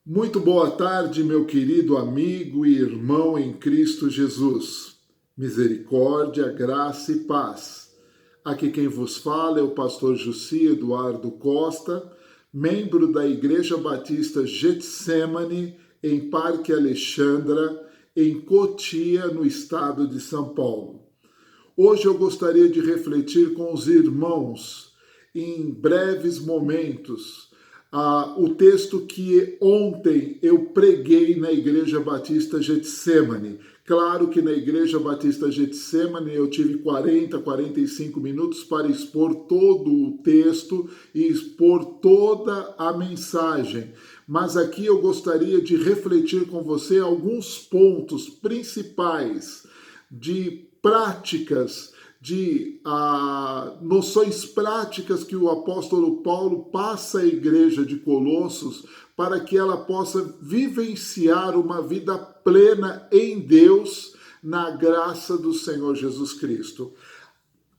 Muito boa tarde, meu querido amigo e irmão em Cristo Jesus. Misericórdia, graça e paz. Aqui quem vos fala é o pastor Jussi Eduardo Costa, membro da Igreja Batista Getsemane, em Parque Alexandra, em Cotia, no estado de São Paulo. Hoje eu gostaria de refletir com os irmãos, em breves momentos, o texto que ontem eu preguei na Igreja Batista Getsemane. Claro que na Igreja Batista Getsemane eu tive 45 minutos para expor todo o texto e expor toda a mensagem. Mas aqui eu gostaria de refletir com você alguns pontos principais de práticas, de noções práticas que o apóstolo Paulo passa à igreja de Colossos para que ela possa vivenciar uma vida plena em Deus, na graça do Senhor Jesus Cristo.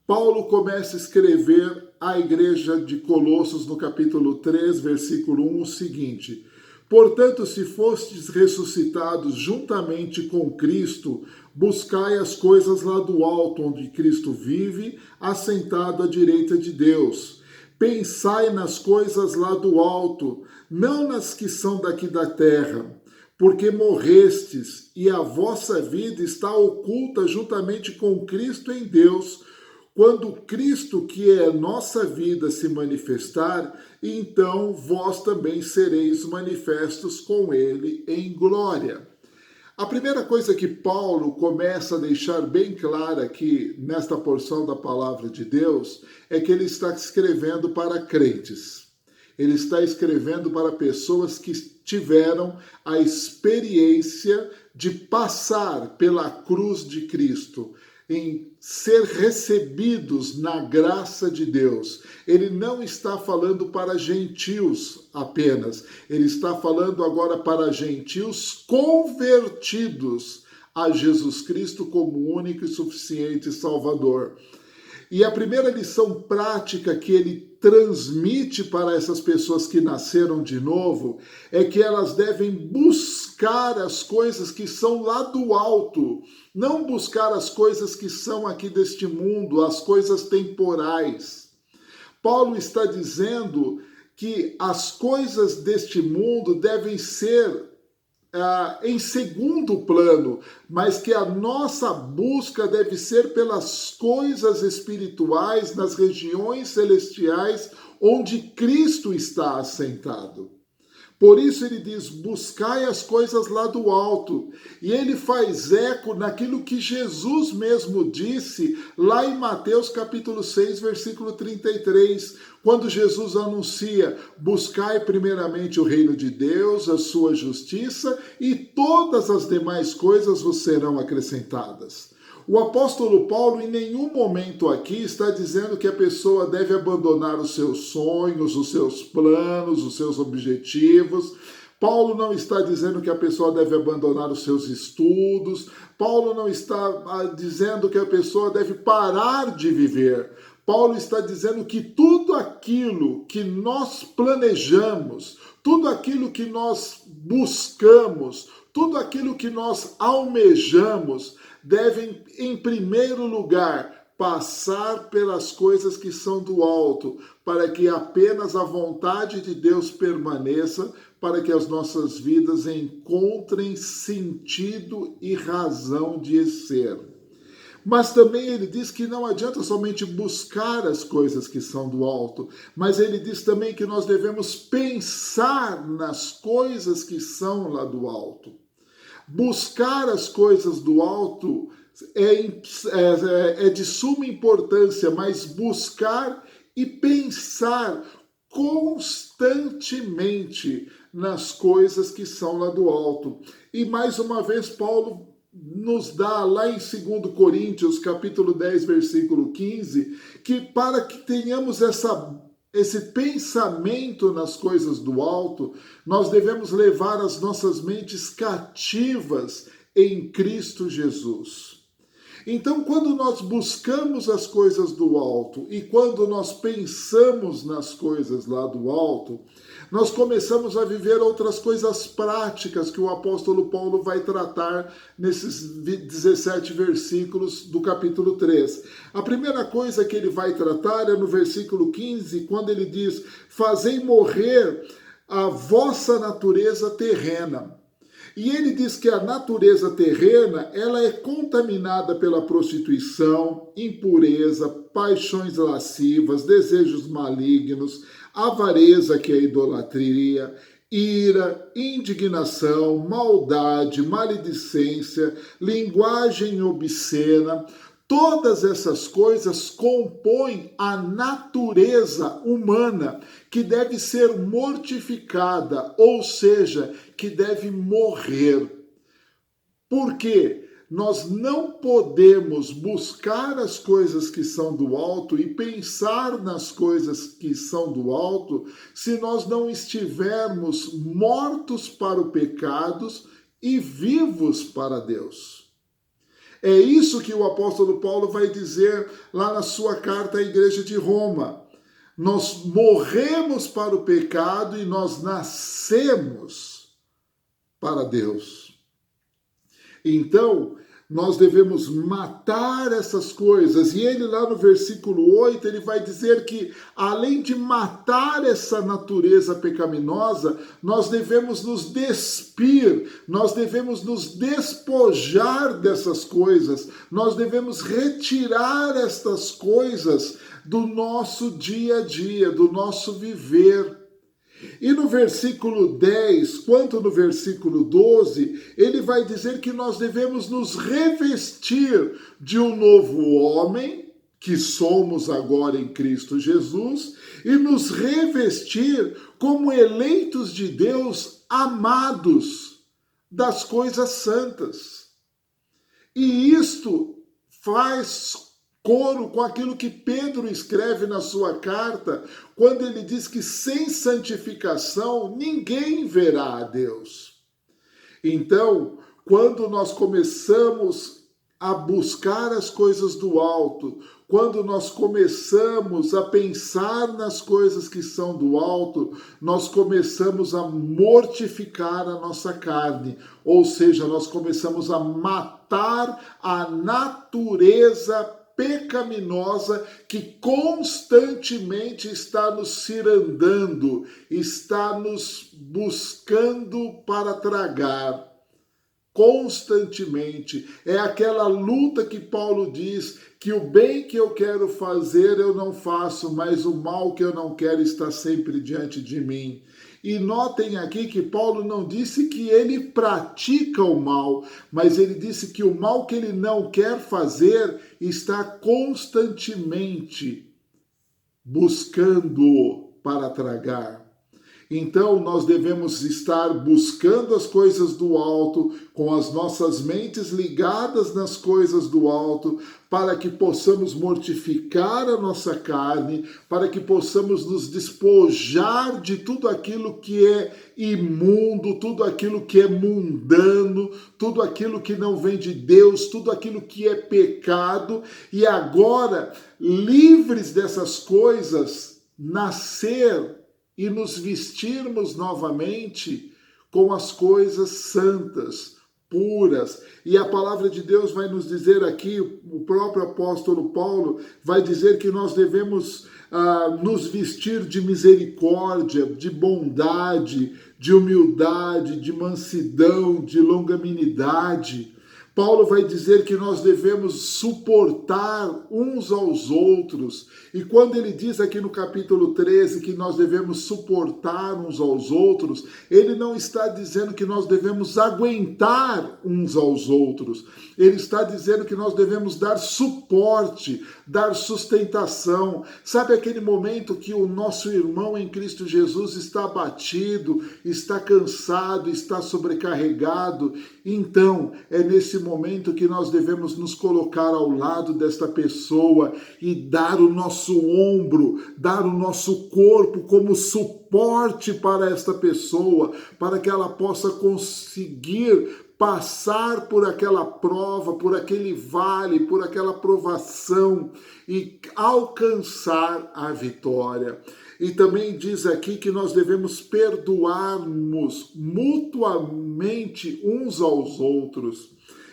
Paulo começa a escrever à igreja de Colossos no capítulo 3, versículo 1, o seguinte: Portanto, se fostes ressuscitados juntamente com Cristo, buscai as coisas lá do alto, onde Cristo vive, assentado à direita de Deus. Pensai nas coisas lá do alto, não nas que são daqui da terra, porque morrestes e a vossa vida está oculta juntamente com Cristo em Deus. Quando Cristo, que é nossa vida, se manifestar, então vós também sereis manifestos com ele em glória. A primeira coisa que Paulo começa a deixar bem clara aqui nesta porção da palavra de Deus é que ele está escrevendo para crentes. Ele está escrevendo para pessoas que tiveram a experiência de passar pela cruz de Cristo, em ser recebidos na graça de Deus. Ele não está falando para gentios apenas, ele está falando agora para gentios convertidos a Jesus Cristo como único e suficiente Salvador. E a primeira lição prática que ele transmite para essas pessoas que nasceram de novo é que elas devem buscar as coisas que são lá do alto, não buscar as coisas que são aqui deste mundo, as coisas temporais. Paulo está dizendo que as coisas deste mundo devem ser em segundo plano, mas que a nossa busca deve ser pelas coisas espirituais nas regiões celestiais onde Cristo está assentado. Por isso ele diz, buscai as coisas lá do alto. E ele faz eco naquilo que Jesus mesmo disse lá em Mateus capítulo 6, versículo 33, quando Jesus anuncia, buscai primeiramente o reino de Deus, a sua justiça, e todas as demais coisas vos serão acrescentadas. O apóstolo Paulo em nenhum momento aqui está dizendo que a pessoa deve abandonar os seus sonhos, os seus planos, os seus objetivos. Paulo não está dizendo que a pessoa deve abandonar os seus estudos. Paulo não está dizendo que a pessoa deve parar de viver. Paulo está dizendo que tudo aquilo que nós planejamos, tudo aquilo que nós buscamos, tudo aquilo que nós almejamos, devem, em primeiro lugar, passar pelas coisas que são do alto, para que apenas a vontade de Deus permaneça, para que as nossas vidas encontrem sentido e razão de ser. Mas também ele diz que não adianta somente buscar as coisas que são do alto, mas ele diz também que nós devemos pensar nas coisas que são lá do alto. Buscar as coisas do alto é de suma importância, mas buscar e pensar constantemente nas coisas que são lá do alto. E mais uma vez Paulo nos dá lá em 2 Coríntios, capítulo 10, versículo 15, que para que tenhamos esse pensamento nas coisas do alto, nós devemos levar as nossas mentes cativas em Cristo Jesus. Então, quando nós buscamos as coisas do alto e quando nós pensamos nas coisas lá do alto, nós começamos a viver outras coisas práticas que o apóstolo Paulo vai tratar nesses 17 versículos do capítulo 3. A primeira coisa que ele vai tratar é no versículo 15, quando ele diz: fazei morrer a vossa natureza terrena. E ele diz que a natureza terrena, ela é contaminada pela prostituição, impureza, paixões lascivas, desejos malignos, avareza, que é a idolatria, ira, indignação, maldade, maledicência, linguagem obscena. Todas essas coisas compõem a natureza humana, que deve ser mortificada, ou seja, que deve morrer. Por quê? Nós não podemos buscar as coisas que são do alto e pensar nas coisas que são do alto se nós não estivermos mortos para o pecado e vivos para Deus. É isso que o apóstolo Paulo vai dizer lá na sua carta à igreja de Roma. Nós morremos para o pecado e nós nascemos para Deus. Então, nós devemos matar essas coisas. E ele lá no versículo 8, ele vai dizer que além de matar essa natureza pecaminosa, nós devemos nos despir, nós devemos nos despojar dessas coisas, nós devemos retirar estas coisas do nosso dia a dia, do nosso viver. E no versículo 10, quanto no versículo 12, ele vai dizer que nós devemos nos revestir de um novo homem, que somos agora em Cristo Jesus, e nos revestir como eleitos de Deus, amados das coisas santas. E isto faz coro com aquilo que Pedro escreve na sua carta, quando ele diz que sem santificação ninguém verá a Deus. Então, quando nós começamos a buscar as coisas do alto, quando nós começamos a pensar nas coisas que são do alto, nós começamos a mortificar a nossa carne, ou seja, nós começamos a matar a natureza pecaminosa que constantemente está nos cirandando, está nos buscando para tragar. Constantemente. É aquela luta que Paulo diz que o bem que eu quero fazer eu não faço, mas o mal que eu não quero está sempre diante de mim. E notem aqui que Paulo não disse que ele pratica o mal, mas ele disse que o mal que ele não quer fazer está constantemente buscando para tragar. Então, nós devemos estar buscando as coisas do alto, com as nossas mentes ligadas nas coisas do alto, para que possamos mortificar a nossa carne, para que possamos nos despojar de tudo aquilo que é imundo, tudo aquilo que é mundano, tudo aquilo que não vem de Deus, tudo aquilo que é pecado, e agora, livres dessas coisas, nascer e nos vestirmos novamente com as coisas santas, puras. E a palavra de Deus vai nos dizer aqui, o próprio apóstolo Paulo vai dizer que nós devemos nos vestir de misericórdia, de bondade, de humildade, de mansidão, de longanimidade. Paulo vai dizer que nós devemos suportar uns aos outros. E quando ele diz aqui no capítulo 13 que nós devemos suportar uns aos outros, ele não está dizendo que nós devemos aguentar uns aos outros. Ele está dizendo que nós devemos dar suporte, dar sustentação. Sabe aquele momento que o nosso irmão em Cristo Jesus está abatido, está cansado, está sobrecarregado? Então, é nesse momento que nós devemos nos colocar ao lado desta pessoa e dar o nosso ombro, dar o nosso corpo como suporte suporte para esta pessoa, para que ela possa conseguir passar por aquela prova, por aquele vale, por aquela provação e alcançar a vitória. E também diz aqui que nós devemos perdoarmos mutuamente uns aos outros.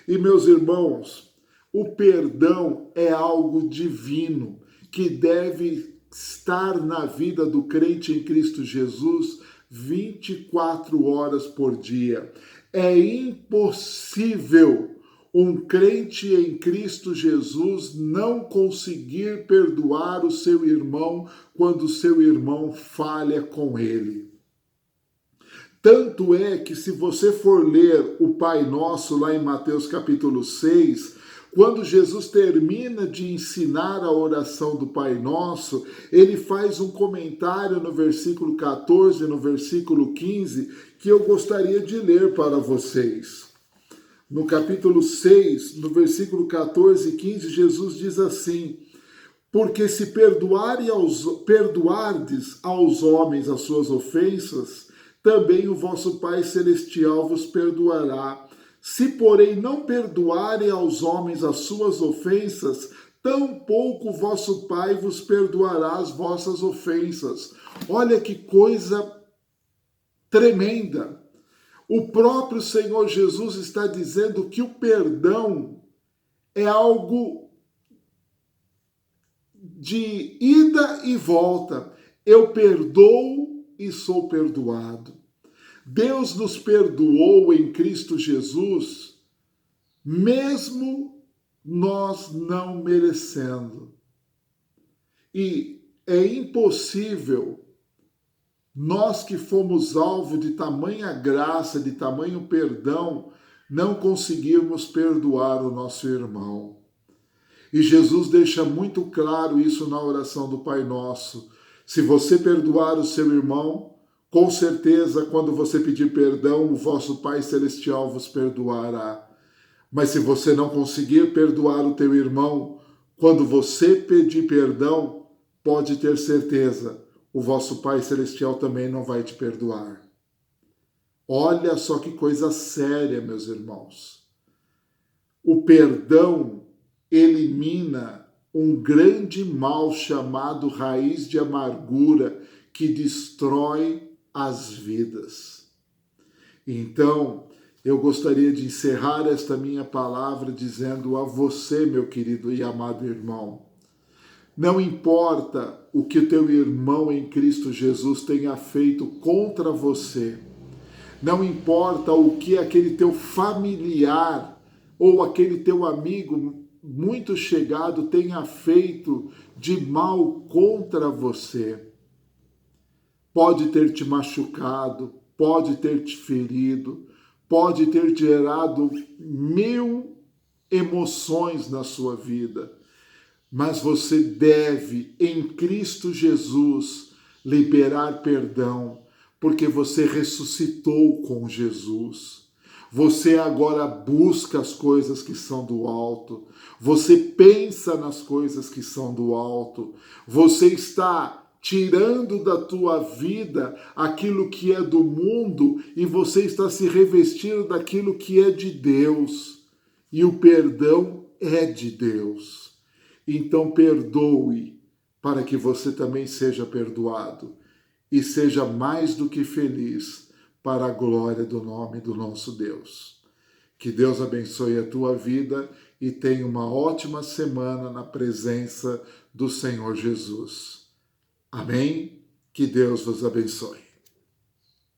E meus irmãos, o perdão é algo divino que deve estar na vida do crente em Cristo Jesus 24 horas por dia. É impossível um crente em Cristo Jesus não conseguir perdoar o seu irmão quando o seu irmão falha com ele. Tanto é que se você for ler o Pai Nosso lá em Mateus capítulo 6, quando Jesus termina de ensinar a oração do Pai Nosso, ele faz um comentário no versículo 14, no versículo 15, que eu gostaria de ler para vocês. No capítulo 6, no versículo 14 e 15, Jesus diz assim: porque se perdoardes aos homens as suas ofensas, também o vosso Pai Celestial vos perdoará. Se, porém, não perdoarem aos homens as suas ofensas, tampouco o vosso Pai vos perdoará as vossas ofensas. Olha que coisa tremenda! O próprio Senhor Jesus está dizendo que o perdão é algo de ida e volta. Eu perdoo e sou perdoado. Deus nos perdoou em Cristo Jesus, mesmo nós não merecendo. E é impossível nós que fomos alvo de tamanha graça, de tamanho perdão, não conseguirmos perdoar o nosso irmão. E Jesus deixa muito claro isso na oração do Pai Nosso. Se você perdoar o seu irmão, com certeza, quando você pedir perdão, o vosso Pai Celestial vos perdoará. Mas se você não conseguir perdoar o teu irmão, quando você pedir perdão, pode ter certeza, o vosso Pai Celestial também não vai te perdoar. Olha só que coisa séria, meus irmãos. O perdão elimina um grande mal chamado raiz de amargura que destrói as vidas. Então, eu gostaria de encerrar esta minha palavra dizendo a você, meu querido e amado irmão, não importa o que o teu irmão em Cristo Jesus tenha feito contra você, não importa o que aquele teu familiar ou aquele teu amigo muito chegado tenha feito de mal contra você. Pode ter te machucado, pode ter te ferido, pode ter gerado 1000 emoções na sua vida. Mas você deve, em Cristo Jesus, liberar perdão, porque você ressuscitou com Jesus. Você agora busca as coisas que são do alto. Você pensa nas coisas que são do alto. Você está tirando da tua vida aquilo que é do mundo e você está se revestindo daquilo que é de Deus. E o perdão é de Deus. Então perdoe para que você também seja perdoado e seja mais do que feliz para a glória do nome do nosso Deus. Que Deus abençoe a tua vida e tenha uma ótima semana na presença do Senhor Jesus. Amém? Que Deus vos abençoe.